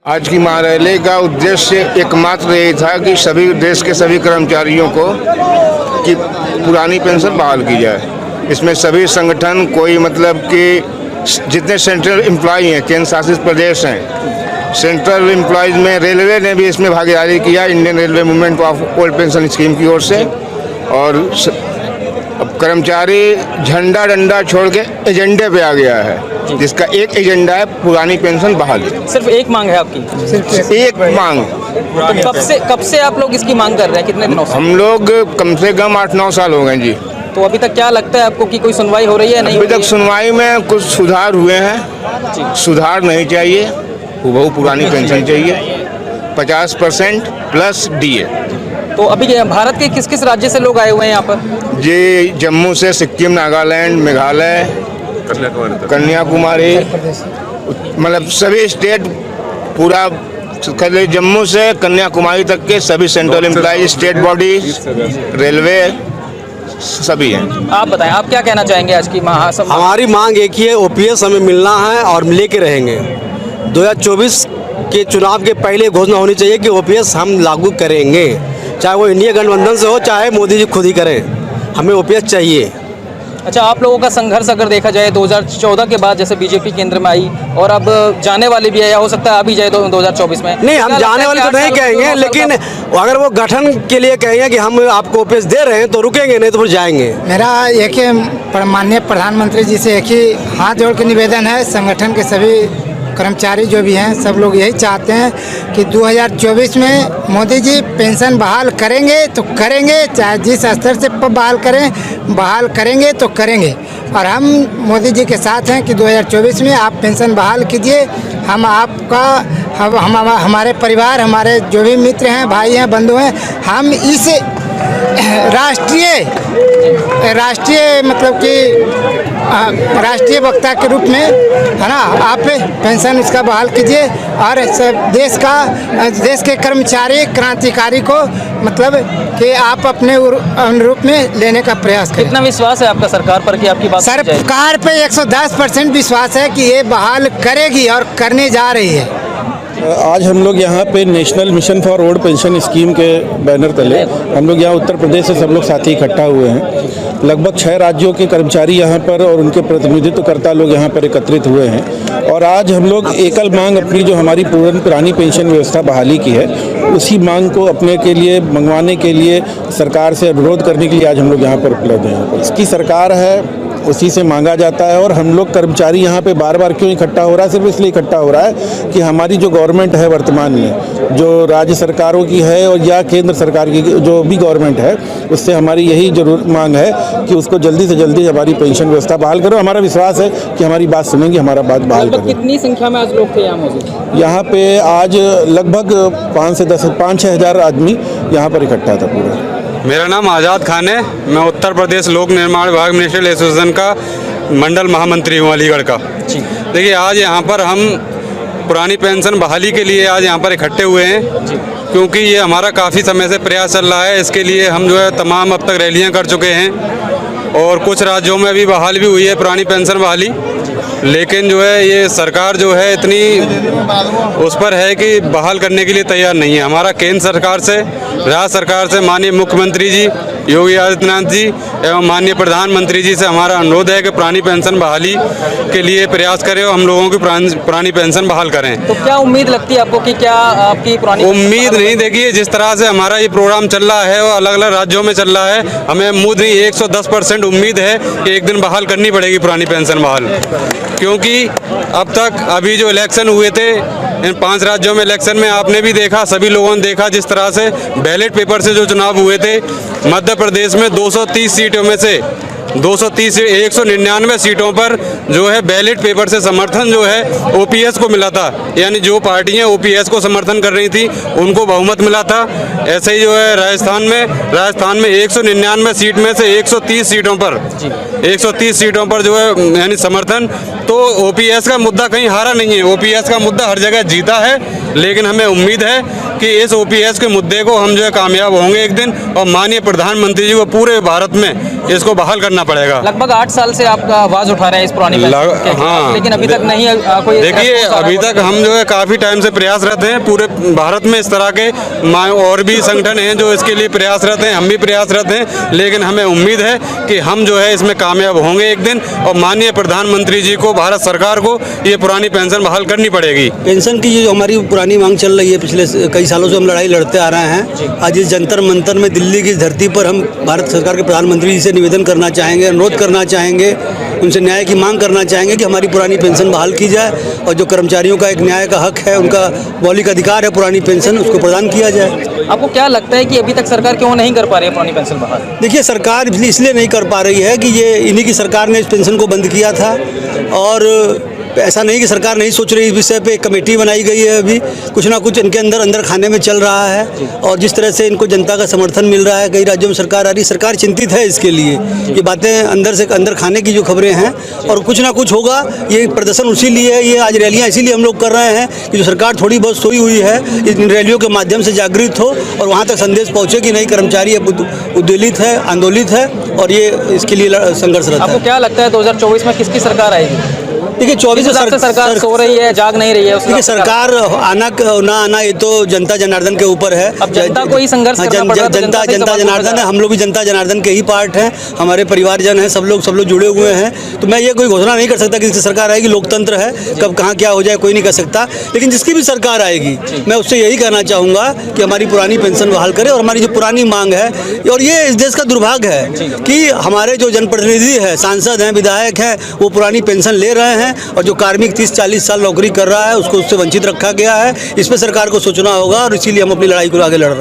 आज की महारैली का उद्देश्य एकमात्र यही था कि सभी देश के सभी कर्मचारियों को कि पुरानी पेंशन बहाल की जाए। इसमें सभी संगठन कोई मतलब कि जितने सेंट्रल एम्प्लॉय हैं, केंद्र शासित प्रदेश हैं, सेंट्रल एम्प्लॉयज़ में रेलवे ने भी इसमें भागीदारी किया, Indian railway movement of old pension scheme की ओर से। और अब कर्मचारी झंडा डंडा छोड़ के एजेंडे पे आ गया है, जिसका एक एजेंडा है पुरानी पेंशन बहाली। सिर्फ एक मांग है आपकी? सिर्फ एक मांग। तो कब से आप लोग इसकी मांग कर रहे हैं? कितने दिनों से? हम लोग कम से कम 8-9 साल हो गए जी। तो अभी तक क्या लगता है आपको कि कोई सुनवाई हो रही है? नहीं, अभी तक सुनवाई में कुछ सुधार हुए हैं। सुधार नहीं चाहिए, वो पुरानी पेंशन चाहिए, 50% प्लस DA। तो अभी भारत के किस किस राज्य से लोग आए हुए हैं यहाँ पर? जी, जम्मू से, सिक्किम, नागालैंड, मेघालय, कन्याकुमारी, मतलब सभी स्टेट, पूरा जम्मू से कन्याकुमारी तक के सभी central employ, state body, railway सभी हैं। आप बताएं, आप क्या कहना चाहेंगे आज की महासभा? हमारी मांग एक ही है, OPS हमें मिलना है और लेके रहेंगे। 2024 के चुनाव के पहले घोषणा होनी चाहिए कि OPS हम लागू करेंगे, चाहे वो इंडिया गठबंधन से हो, चाहे मोदी जी खुद ही करें, हमें OPS चाहिए। अच्छा, आप लोगों का संघर्ष अगर देखा जाए 2014 के बाद, जैसे बीजेपी केंद्र में आई और अब जाने वाले भी है, या हो सकता है अभी जाए 2024 में? नहीं, हम जाने वाले तो नहीं कहेंगे, लेकिन अगर वो गठन के लिए कहेंगे कि हम आपको OPS दे रहे हैं तो रुकेंगे, नहीं तो फिर जाएंगे। मेरा एक ही माननीय प्रधानमंत्री जी से एक ही हाथ जोड़ के निवेदन है, संगठन के सभी कर्मचारी जो भी हैं सब लोग यही चाहते हैं कि 2024 में मोदी जी पेंशन बहाल करेंगे तो करेंगे, चाहे जिस स्तर से बहाल करेंगे तो करेंगे। और हम मोदी जी के साथ हैं कि 2024 में आप पेंशन बहाल कीजिए। हम आपका हमारे परिवार, हमारे जो भी मित्र हैं, भाई हैं, बंधु हैं, हम इस राष्ट्रीय मतलब कि राष्ट्रीय वक्ता के रूप में, है ना, आप पेंशन इसका बहाल कीजिए और देश के कर्मचारी क्रांतिकारी को मतलब कि आप अपने अनुरूप में लेने का प्रयास करें। कितना विश्वास है आपका सरकार पर कि आपकी बात? सरकार पे 110% विश्वास है कि ये बहाल करेगी और करने जा रही है। आज हम लोग यहाँ पे national mission for old pension scheme के बैनर तले हम लोग यहाँ उत्तर प्रदेश से सब लोग साथी इकट्ठा हुए हैं। लगभग 6 राज्यों के कर्मचारी यहाँ पर और उनके प्रतिनिधित्वकर्ता लोग यहाँ पर एकत्रित हुए हैं और आज हम लोग एकल मांग अपनी जो हमारी पुरानी पेंशन व्यवस्था बहाली की है, उसी मांग को अपने के लिए मंगवाने के लिए सरकार से अनुरोध करने के लिए आज हम लोग यहाँ पर उपलब्ध हैं। इसकी सरकार है, उसी से मांगा जाता है और हम लोग कर्मचारी यहाँ पे बार बार क्यों इकट्ठा हो रहा है? सिर्फ इसलिए इकट्ठा हो रहा है कि हमारी जो गवर्नमेंट है वर्तमान में, जो राज्य सरकारों की है और या केंद्र सरकार की जो भी गवर्नमेंट है, उससे हमारी यही जरूर मांग है कि उसको जल्दी से जल्दी हमारी पेंशन व्यवस्था बहाल करो। हमारा विश्वास है कि हमारी बात सुनेंगे, हमारा बात बहाल करेंगे। कितनी संख्या में आज लोग थे यहाँ मौजूद? यहाँ पे आज लगभग 5-6 हज़ार आदमी यहाँ पर इकट्ठा था पूरा। मेरा नाम आज़ाद खान है, मैं उत्तर प्रदेश लोक निर्माण विभाग मिनिस्ट्रियल एसोसिएशन का मंडल महामंत्री हूँ अलीगढ़ का। देखिए, आज यहाँ पर हम पुरानी पेंशन बहाली के लिए आज यहाँ पर इकट्ठे हुए हैं, क्योंकि ये हमारा काफ़ी समय से प्रयास चल रहा है। इसके लिए हम जो है तमाम अब तक रैलियाँ कर चुके हैं और कुछ राज्यों में भी बहाल भी हुई है पुरानी पेंशन बहाली, लेकिन जो है ये सरकार जो है इतनी उस पर है कि बहाल करने के लिए तैयार नहीं है। हमारा केंद्र सरकार से, राज्य सरकार से, माननीय मुख्यमंत्री जी योगी आदित्यनाथ जी एवं माननीय प्रधानमंत्री जी से हमारा अनुरोध है कि पुरानी पेंशन बहाली के लिए प्रयास करें और हम लोगों की पुरानी पेंशन बहाल करें। तो क्या उम्मीद लगती है आपको कि क्या आपकी पुरानी उम्मीद नहीं? देखिए, जिस तरह से हमारा ये प्रोग्राम चल रहा है और अलग अलग राज्यों में चल रहा है, हमें उम्मीद नहीं, 110% उम्मीद है कि एक दिन बहाल करनी पड़ेगी पुरानी पेंशन बहाल। क्योंकि अब तक अभी जो इलेक्शन हुए थे इन 5 राज्यों में, इलेक्शन में आपने भी देखा, सभी लोगों ने देखा जिस तरह से बैलेट पेपर से जो चुनाव हुए थे, मध्य प्रदेश में 230 सीटों में से 199 सीटों पर जो है बैलेट पेपर से समर्थन जो है OPS को मिला था, यानी जो पार्टियां OPS को समर्थन कर रही थी उनको बहुमत मिला था। ऐसे ही जो है राजस्थान में 199 सीट में से 130 सीटों पर जो है यानी समर्थन, तो OPS का मुद्दा कहीं हारा नहीं है, OPS का मुद्दा हर जगह जीता है। लेकिन हमें उम्मीद है कि इस OPS के मुद्दे को हम जो है कामयाब होंगे एक दिन और माननीय प्रधानमंत्री जी को पूरे भारत में इसको बहाल करना पड़ेगा। लगभग 8 साल से आप आवाज उठा रहे हैं इस पुरानी पेंशन के खिलाफ, हाँ। लेकिन अभी तक नहीं कोई देखिए response आ रहा अभी है। तक हम जो है काफ़ी टाइम से प्रयासरत हैं, पूरे भारत में इस तरह के और भी संगठन हैं जो इसके लिए प्रयासरत हैं, हम भी प्रयासरत हैं, लेकिन हमें उम्मीद है कि हम जो है इसमें कामयाब होंगे एक दिन, और माननीय प्रधानमंत्री जी को, भारत सरकार को ये पुरानी पेंशन बहाल करनी पड़ेगी। पेंशन की जो हमारी पुरानी मांग चल रही है, पिछले कई सालों से हम लड़ाई लड़ते आ रहे हैं। आज इस जंतर मंतर में दिल्ली की धरती पर हम भारत सरकार के प्रधानमंत्री जी से निवेदन करना चाहेंगे, अनुरोध करना चाहेंगे, उनसे न्याय की मांग करना चाहेंगे कि हमारी पुरानी पेंशन बहाल की जाए, और जो कर्मचारियों का एक न्याय का हक है, उनका मौलिक अधिकार है पुरानी पेंशन, उसको प्रदान किया जाए। आपको क्या लगता है कि अभी तक सरकार क्यों नहीं कर पा रही है पुरानी पेंशन बहाल? देखिए, सरकार इसलिए नहीं कर पा रही है कि ये इन्हीं की सरकार ने इस पेंशन को बंद किया था, और ऐसा नहीं कि सरकार नहीं सोच रही। इस विषय पे एक कमेटी बनाई गई है, अभी कुछ ना कुछ इनके अंदर खाने में चल रहा है, और जिस तरह से इनको जनता का समर्थन मिल रहा है, कई राज्यों में सरकार आ रही, सरकार चिंतित है इसके लिए। ये बातें अंदर से अंदर खाने की जो खबरें हैं, और कुछ ना कुछ होगा। ये प्रदर्शन उसी लिए है, ये आज रैलियाँ इसीलिए हम लोग कर रहे हैं कि जो सरकार थोड़ी बहुत सोई हुई है, इन रैलियों के माध्यम से जागृत हो और वहाँ तक संदेश पहुँचे कि नहीं, कर्मचारी अब उद्वेलित है, आंदोलित है, और ये इसके लिए संघर्षरत है। आपको क्या लगता है 2024 में किसकी सरकार आएगी? देखिए, 24 में सरकार सो रही है, जाग नहीं रही है। देखिए, सरकार आना ना आना ये तो जनता जनार्दन के ऊपर है। अब जनता को ही संघर्ष करना पड़ रहा है, तो जनता से जनता सवाल जनार्दन पूछा है, हम लोग भी जनता जनार्दन के ही पार्ट हैं, हमारे परिवारजन हैं, सब लोग जुड़े हुए हैं। तो मैं ये कोई घोषणा नहीं कर सकता कि किसकी सरकार आएगी, लोकतंत्र है, कब कहाँ क्या हो जाए कोई नहीं कर सकता। लेकिन जिसकी भी सरकार आएगी, मैं उससे यही कहना चाहूँगा कि हमारी पुरानी पेंशन बहाल करे, और हमारी जो पुरानी मांग है, और ये इस देश का दुर्भाग्य है कि हमारे जो जनप्रतिनिधि है, सांसद हैं, विधायक हैं, वो पुरानी पेंशन ले रहे हैं, और जो कार्मिक 30-40 साल नौकरी कर रहा है उसको उससे वंचित रखा गया है। इस पर सरकार को सोचना होगा, और इसीलिए हम अपनी लड़ाई को आगे लड़ रहे हैं।